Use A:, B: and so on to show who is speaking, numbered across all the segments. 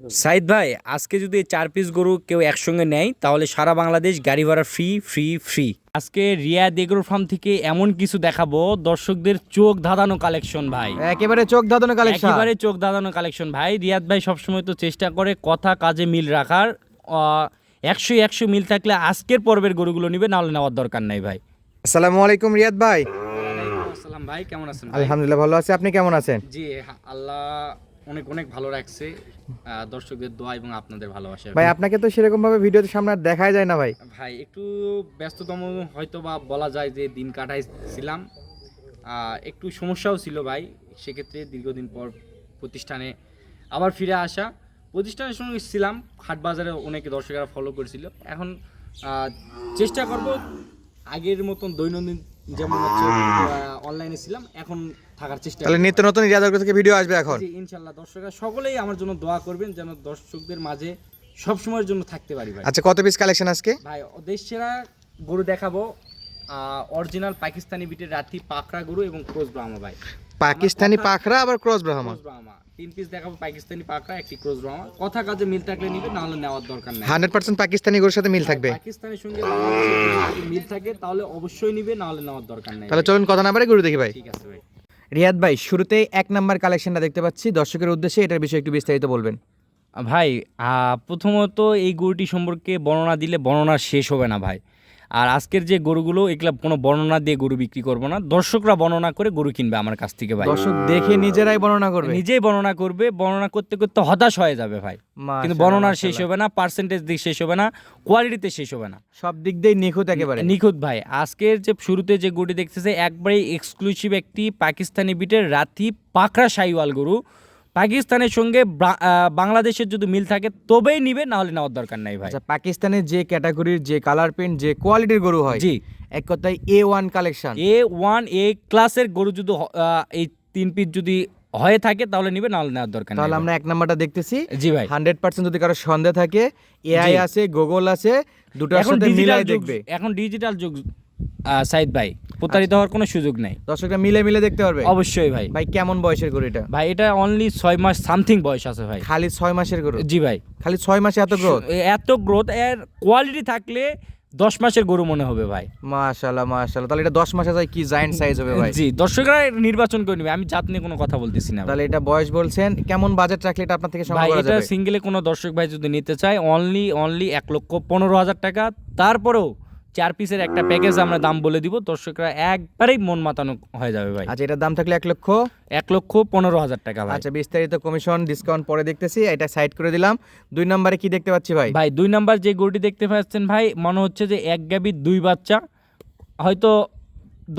A: সাইদ ভাই, আজকে যদি 4 পিস গরু কেউ একসঙ্গে নেয় তাহলে সারা বাংলাদেশ গাড়ি ভাড়া ফ্রি ফ্রি ফ্রি। আজকে রিয়াদ এগ্রো ফার্ম থেকে এমন কিছু দেখাবো দর্শকদের চোখ ধাঁধানো কালেকশন ভাই,
B: একেবারে চোখ ধাঁধানো কালেকশন,
A: একেবারে চোখ ধাঁধানো কালেকশন ভাই। রিয়াদ ভাই সবসময় তো চেষ্টা করে কথা কাজে মিল রাখার। 100 মিল থাকলে আজকের পর্বের গরুগুলো নিবে, নাহলে নেওয়ার দরকার নাই ভাই।
B: আসসালামু আলাইকুম রিয়াদ ভাই।
A: আসসালাম ভাই, কেমন আছেন?
B: আলহামদুলিল্লাহ ভালো আছি, আপনি কেমন আছেন?
A: জি, আল্লাহ অনেক অনেক ভালো রাখছে, দর্শকদের দোয়া এবং আপনাদের ভালোবাসা।
B: ভাই আপনাকে তো সেরকম ভাবে ভিডিওতে সামনে আর দেখাই যায় না ভাই।
A: ভাই একটু ব্যস্ততম হয়তো বা বলা যায় যে দিন কাটাইছিলাম, একটু সমস্যাও ছিল ভাই। সেক্ষেত্রে দীর্ঘদিন পর প্রতিষ্ঠানে আবার ফিরে আসা, প্রতিষ্ঠানের সঙ্গে ছিলাম, হাট বাজারে অনেকে দর্শকেরা ফলো করেছিল। এখন চেষ্টা করব আগের মতন দৈনন্দিন যেমন হচ্ছে অনলাইনে ছিলাম, এখন থাকার চেষ্টা।
B: তাহলে নিত্য নতুন রিয়াদ এগ্রো থেকে ভিডিও আসবে এখন।
A: জি ইনশাআল্লাহ, দর্শকরা সকলেই আমার জন্য দোয়া করবেন যেন দর্শকদের মাঝে সব সময়ের জন্য থাকতে পারি ভাই।
B: আচ্ছা, কত পিস কালেকশন আজকে?
A: ভাই দেশ সেরা গরু দেখাবো, অরিজিনাল পাকিস্তানি বিটের রাতি পাকড়া গরু এবং ক্রস ব্রাহ্মা ভাই।
B: পাকিস্তানি পাখরা আবার ক্রস ব্রাহ্মা।
A: 3 পিস দেখাবো, পাকিস্তানি পাকড়া, একটি ক্রস ব্রাহ্মা। কথা কাজে মিল থাকলে নিবে, না হলে নেওয়ার দরকার নাই।
B: 100% পাকিস্তানি গরুর সাথে মিল থাকবে।
A: পাকিস্তানের সঙ্গে বাংলাদেশের যদি মিল থাকে তাহলে অবশ্যই নিবে, না হলে নেওয়ার দরকার নাই।
B: তাহলে চলুন কথা না বাড়ে গরু দেখি ভাই।
A: ঠিক আছে ভাই।
B: রিয়াদ ভাই, শুরুতেই 1 নাম্বার কালেকশনটা দেখতে পাচ্ছি, দর্শকের উদ্দেশ্যে এটার বিষয়ে একটু বিস্তারিত বলবেন।
A: ভাই প্রথমত এই গরুটি সম্পর্কে বর্ণনা দিলে বর্ণনা শেষ হবে না ভাই। আর আজকের যে গরুগুলো, এগুলা কোনো বর্ণনা দিয়ে গরু বিক্রি করবো না, দর্শকরা বর্ণনা করে গরু কিনবে আমার কাছ থেকে ভাই।
B: দর্শক দেখে নিজেরাই বর্ণনা করবে,
A: নিজেই বর্ণনা করবে, বর্ণনা করতে করতে হতাশ হয়ে যাবে ভাই। কিন্তু বর্ণনার শেষ হবে না, পার্সেন্টেজ দিক শেষ হবে না, কোয়ালিটিতে শেষ হবে না,
B: সব দিক দিয়ে নিখুঁত, একেবারে
A: নিখুঁত ভাই। আজকের যে শুরুতে যে গরুটি দেখতেছে একবারে এক্সক্লুসিভ একটি পাকিস্তানি বিটের রাতি পাকড়া শাহিওয়াল গরু। পাকিস্তানের সঙ্গে বাংলাদেশের যদি মিল থাকে তবেই নিবে, না হলে নেওয়ার দরকার নাই ভাই।
B: আচ্ছা, পাকিস্তানের যে ক্যাটাগরির, যে কালার প্রিন্ট, যে কোয়ালিটির গরু হয়,
A: জি,
B: এক কথায় A1 কালেকশন,
A: A ক্লাসের গরু যদি এই 3 পিস যদি হয়ে থাকে তাহলে নিবে, না হলে নেওয়ার দরকার নাই।
B: তাহলে আমরা 1 নাম্বারটা দেখতেছি।
A: জি ভাই,
B: 100% যদি কারো সন্দেহ থাকে, এআই আছে, গুগল আছে, দুটোর সাথে মিলাই দেখবে।
A: এখন ডিজিটাল যুগ সাইদ ভাই, প্রতারিত হওয়ার কোনো সুযোগ নাই,
B: দর্শকরা মিলে মিলে দেখতে পারবে।
A: অবশ্যই ভাই।
B: ভাই কেমন বয়সের গরু এটা?
A: ভাই এটা অনলি 6 মাস সামথিং বয়স আছে ভাই।
B: খালি 6 মাসের গরু?
A: জি ভাই,
B: খালি 6 মাসে এত গ্রোথ?
A: এত গ্রোথ, এর কোয়ালিটি থাকলে 10 মাসের গরু মনে হবে ভাই।
B: মাশাআল্লাহ মাশাআল্লাহ, তাহলে এটা 10 মাসে যায় কি জায়ান্ট সাইজ হবে ভাই।
A: জি, দর্শকরা নির্বাচন করে নেবে, আমি জাত নিয়ে কোনো কথা বলতেছি না।
B: তাহলে এটা বয়স বলছেন, কেমন বাজেট রাখলে এটা আপনার থেকে সংগ্রহ করা
A: এটা
B: যাবে?
A: সিঙ্গেলে কোনো দর্শক ভাই যদি নিতে চায় অনলি 1,15,000 টাকা। তারপরেও 4 পিসের একটা প্যাকেজ আমরা দাম বলে দিব, দর্শকরা একবারেই মন মাতানো হয়ে যাবে ভাই।
B: আচ্ছা, এটার দাম থাকলে
A: 1,15,000 টাকা ভাই।
B: আচ্ছা, বিস্তারিত কমিশন ডিসকাউন্ট পরে দেখতেছি, এটা সাইড করে দিলাম। 2 নম্বরে কি দেখতে পাচ্ছি ভাই?
A: ভাই 2 নাম্বার যে গরুটি দেখতে পাচ্ছেন ভাই, মনে হচ্ছে যে এক গাভীর 2 বাচ্চা, হয়তো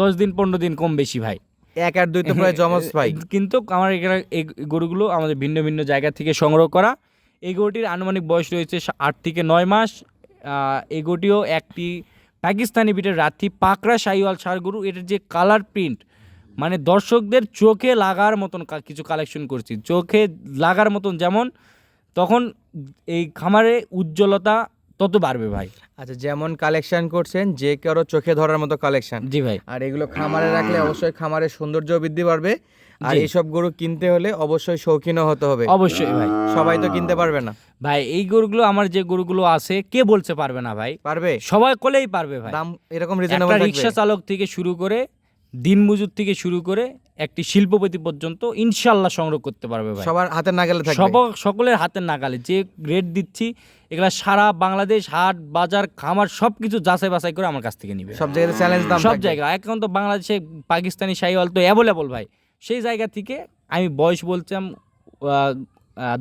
A: 10 দিন 15 দিন কম বেশি ভাই।
B: 1 আর 2 তো প্রায় জমজ ভাই।
A: কিন্তু আমার এই গরুগুলো আমাদের ভিন্ন ভিন্ন জায়গা থেকে সংগ্রহ করা। এই গরুটির আনুমানিক বয়স রয়েছে 8 থেকে 9 মাস। এই গরুটিও একটি পাকিস্তানি বিটের রাতি পাকড়া শাহিওয়াল ষাঁড় গরু। এটার যে কালার প্রিন্ট, মানে দর্শকদের চোখে লাগার মতন কিছু কালেকশন করছি, চোখে লাগার মতন, যেমন তখন এই খামারে উজ্জ্বলতা তত বাড়বে ভাই।
B: আচ্ছা, যেমন কালেকশন করছেন, যে কারো চোখে ধরার মতো কালেকশন।
A: জি ভাই,
B: আর এগুলো খামারে রাখলে অবশ্যই খামারের সৌন্দর্য বৃদ্ধি পারবে। আর
A: জি।
B: এইসব গরু কিনতে হলে অবশ্যই শৌখিনও হতে হবে।
A: অবশ্যই ভাই।
B: সবাই তো কিনতে পারবে না
A: ভাই এই গরুগুলো, আমার যে গরুগুলো আছে, কে বলছে পারবে না ভাই?
B: পারবে,
A: সবাই কোলেই পারবে ভাই।
B: দাম এরকম
A: একটা
B: রিজনেবল থাকবে।
A: রিক্সা চালক থেকে শুরু করে দিনমজুর থেকে শুরু করে একটি শিল্পপতি পর্যন্ত ইনশাল্লাহ সংগ্রহ করতে পারবে ভাই।
B: সবার হাতের নাগালে থাকবে।
A: সকলের হাতের নাগালে যে রেট দিচ্ছি, এগুলা সারা বাংলাদেশ হাট বাজার খামার সবকিছু যাচাই বাছাই করে আমার কাছ থেকে নিবে।
B: সব জায়গায় চ্যালেঞ্জ দাম
A: সব
B: থাকবে।
A: জায়গায়, এখন তো বাংলাদেশে পাকিস্তানি শাহিওয়াল তো অ্যাভেলেবল ভাই। সেই জায়গা থেকে আমি বয়স বলছিলাম,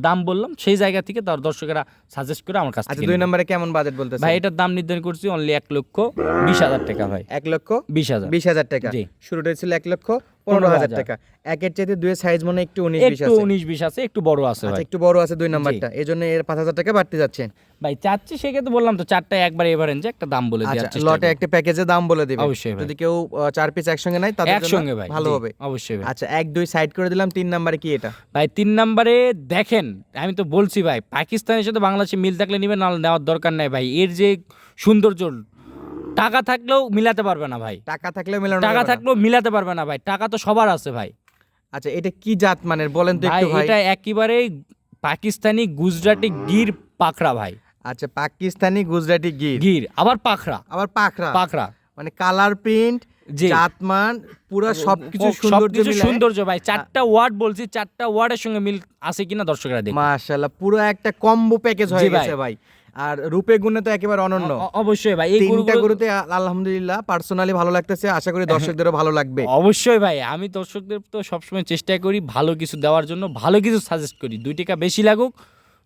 A: দাম বললাম, সেই জায়গা থেকে তার দর্শকেরা সাজেস্ট করে আমার কাছ
B: আচ্ছা,
A: থেকে
B: 2
A: নিবে।
B: নম্বরে কেমন বাজেট বলতেছে
A: ভাই এটার দাম নির্ধারণ করছি অনলি 1,20,000 টাকা ভাই।
B: 1,20,000
A: 20,000
B: টাকা।
A: জি।
B: শুরুটা ছিল 1,15,000 টাকা। একের চাইতে 2 সাইজ মনে একটু 19-20
A: একটু
B: আছে।
A: 19-20 আছে, একটু বড় আছে
B: আচ্ছা,
A: ভাই।
B: একটু বড় আছে 2 নাম্বারটা, এজন্য এর 5,000 টাকা বাড়তে যাচ্ছে।
A: ভাই চাচ্ছি, সেক্ষেত্রে বললাম তো চারটা একবার এভারেজে একটা দাম বলে
B: আচ্ছা,
A: দেওয়ার চেষ্টা
B: লটে একটা প্যাকেজে দাম বলে দিবেন।
A: অবশ্যই ভাই।
B: যদি কেউ 4 পিস একসঙ্গে নেয় তাদের জন্য
A: একসঙ্গে ভাই,
B: ভালো
A: জি,
B: হবে।
A: অবশ্যই ভাই।
B: আচ্ছা, 1 2 সাইড করে দিলাম। 3 নাম্বারে কি এটা?
A: ভাই 3 নম্বরে দেখেন, আমি তো বলছি ভাই, পাকিস্তানের সাথে বাংলাদেশে মিল থাকলে নিবে, না নেওয়ার দরকার নাই ভাই। এর যে সৌন্দর্য, টাকা থাকলেও মিলাতে পারবে না ভাই।
B: টাকা থাকলে মেলানো
A: টাকা
B: যাবে না।
A: থাকলেও মিলাতে পারবে না ভাই, টাকা তো সবার আছে ভাই।
B: আচ্ছা, এটা কি জাত মানের বলেন তো
A: ভাই
B: একটু ভাই।
A: এটা একেবারেই পাকিস্তানি গুজরাটি গির পাকড়া ভাই।
B: আচ্ছা, পাকিস্তানি গুজরাটি গির,
A: গির আবার পাকড়া,
B: আবার পাখরা,
A: পাকড়া
B: মানে কালার প্রিন্ট,
A: জি।
B: জাতমান, পুরো সবকিছু সৌন্দর্য
A: সবকিছু
B: মিলায়।
A: সৌন্দর্য ভাই। 4টা ওয়ার্ড বলছি, 4টা ওয়ার্ডের সঙ্গে মিল আছে কিনা দর্শকরা দেখুন।
B: মাশাআল্লাহ, পুরো একটা কম্বো প্যাকেজ
A: জি
B: হয়ে
A: ভাই।
B: গেছে ভাই। আর রূপে গুণে তো একেবারে অনন্য।
A: অবশ্যই ভাই, এই
B: তিনটা
A: গরুগুলো
B: গরুতে আলহামদুলিল্লাহ পার্সোনালি ভালো লাগতেছে, আশা করি দর্শকদেরও ভালো লাগবে।
A: অবশ্যই ভাই, আমি দর্শকদের তো সবসময় চেষ্টা করি ভালো কিছু দেওয়ার জন্য, ভালো কিছু সাজেস্ট করি। 2 টাকা বেশি লাগুক,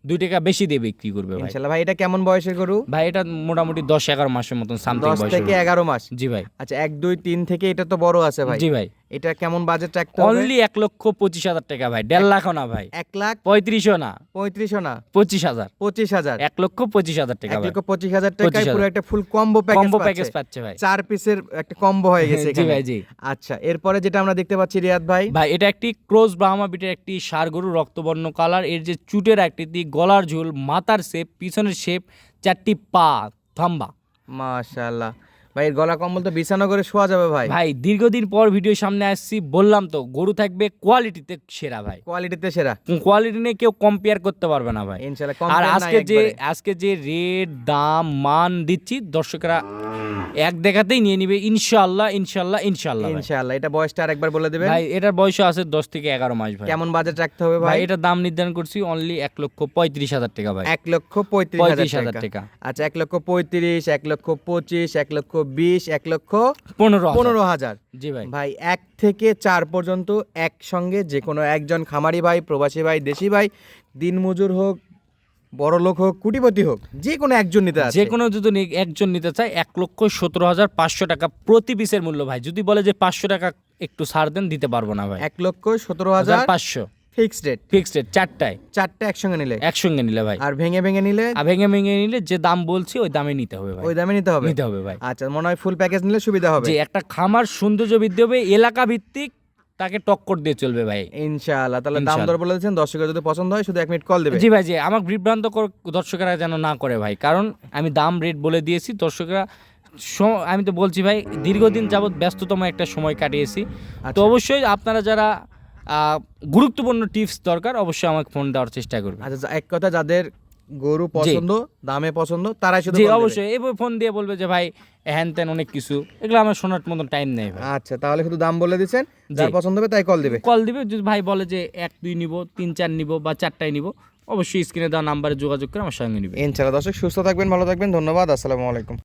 A: 2 টাকা বেশি দিয়ে বিক্রি করবে ভাই।
B: ইনশাআল্লাহ ভাই, এটা কেমন বয়সের গরু?
A: ভাই এটা মোটামুটি 10-11 মাসের মতন সামথিং
B: 10
A: বয়স
B: থেকে 11 মাস।
A: জি ভাই।
B: আচ্ছা, 1 2 3 থেকে এটা তো বড় আছে ভাই।
A: জি ভাই।
B: এটা কেমন বাজেট রাখতে হবে?
A: অনলি 1,25,000 টাকা ভাই, 1.5 লাখও না ভাই,
B: 1,35,000
A: না,
B: 3500 না,
A: 25,000,
B: 25,000,
A: 1,25,000 টাকা ভাই।
B: 1,25,000 টাকায়
A: 25,000
B: পুরো একটা ফুল কম্বো প্যাকেজ
A: কম্বো প্যাকেজ পাচ্ছে ভাই।
B: 4 পিসের একটা কম্বো হয়ে গেছে
A: জি
B: এখানে।
A: ভাই, জি।
B: আচ্ছা, এরপরে যেটা আমরা দেখতে পাচ্ছি রিয়াদ ভাই,
A: ভাই এটা একটি ক্রস ব্রাহ্মা বিটের একটি ষাঁড় গরু, রক্তবর্ণ কালার। এর যে চুটের আকৃতি, গলার ঝুল, মাথার শেপ, পিছনের শেপ, 4টি পা থাম্বা।
B: মাশাআল্লাহ ভাই, এর গলা কম্বল তো বিছানো করে শোয়া যাবে ভাই।
A: ভাই দীর্ঘদিন পর ভিডিও সামনে আসছি, বললাম তো গরু থাকবে কোয়ালিটিতে সেরা ভাই।
B: কোয়ালিটিতে সেরা,
A: কোয়ালিটি নিয়ে কেউ কম্পেয়ার করতে পারবে না ভাই।
B: ইনশাআল্লাহ।
A: আর
B: কমপ্লেন নাই
A: আজকে যে রেট দাম মান দিচ্ছি, দর্শকরা এক দেখাতেই নিয়ে নিবে ইনশাআল্লাহ, ইনশাআল্লাহ, ইনশাআল্লাহ ভাই।
B: ইনশাআল্লাহ। এটা বয়সটা আরেকবার বলে দিবেন।
A: ভাই এটার বয়স আছে 10 থেকে 11 মাস ভাই।
B: কেমন বাজেট রাখতে হবে
A: ভাই
B: ভাই?
A: এটার দাম নির্ধারণ করছি অনলি 1,35,000 টাকা ভাই।
B: 1,35,000
A: 35,000
B: টাকা।
A: টাকা।
B: আচ্ছা, 1,35,000, 1,25,000, 1,20,000,
A: 15,000
B: 1,15,000।
A: জি ভাই।
B: ভাই 1 থেকে 4 পর্যন্ত একসঙ্গে যে কোনো একজন খামারি ভাই, প্রবাসী ভাই, দেশি ভাই, দিনমজুর হোক, বড় লোক হোক, কোটিপতি হোক, যে কোনো একজন নিতে আছে।
A: যে কোনো যদি একজন নিতে চায় 1,17,500 টাকা প্রতি পিসের মূল্য ভাই। যদি বলে যে 500 টাকা একটু ছাড় দেন, দিতে পারবো না ভাই।
B: 1,17,500
A: ফিক্সড রেট, ফিক্সড রেট 4টায়,
B: 4টা একসঙ্গে নিলে।
A: একসঙ্গে নিলে ভাই।
B: আর ভেঙে ভেঙে নিলে?
A: আর ভেঙে ভেঙে নিলে যে দাম বলছি ওই দামে নিতে হবে ভাই।
B: ওই দামে নিতে হবে?
A: নিতে হবে ভাই।
B: আচ্ছা, মনে হয় ফুল প্যাকেজ নিলে সুবিধা হবে।
A: যে একটা খামার সৌন্দর্য বৃদ্ধি হবে, এলাকা ভিত্তিক তাকে টক্কর দিয়ে চলবে ভাই
B: ইনশাআল্লাহ। তাহলে দাম
A: ইনশাআল্লাহ।
B: দর বলে দিচ্ছেন, দর্শকের যদি পছন্দ হয় শুধু 1 মিনিট কল দেবে।
A: জি ভাই, জি। আমার বিভ্রান্ত দর্শকেরা যেন না করে ভাই, কারণ আমি দাম রেট বলে দিয়েছি। দর্শকরা আমি তো বলছি ভাই, দীর্ঘদিন যাবত ব্যস্ততম একটা সময় কাটিয়েছি। তো
B: আচ্ছা।
A: অবশ্যই আপনারা যারা গুরুত্বপূর্ণ টিপস দরকার, অবশ্যই আমাকে ফোন দেওয়ার চেষ্টা করবেন।
B: আচ্ছা, এক কথা, যাদের গরু পছন্দ, দামে পছন্দ, তারাই শুধু
A: জি
B: call দেবে।
A: অবশ্যই এই ফোন দিয়ে বলবে যে ভাই হ্যান ত্যান অনেক কিছু, এগুলো আমার শোনার মতন টাইম নেই ভাই।
B: আচ্ছা, তাহলে শুধু দাম বলে দিচ্ছেন, যার
A: জি।
B: পছন্দ হবে তাই কল দিবে।
A: কল দিবে, যদি ভাই বলে যে 1 2 নিব, 3 4 নিব বা 4টাই নিব, অবশ্যই স্ক্রিনে দেওয়া নাম্বারে যোগাযোগ করে আমার সঙ্গে নিবে।
B: ইনশাআল্লাহ। দর্শক সুস্থ থাকবেন, ভালো থাকবেন, ধন্যবাদ, আসসালামু আলাইকুম।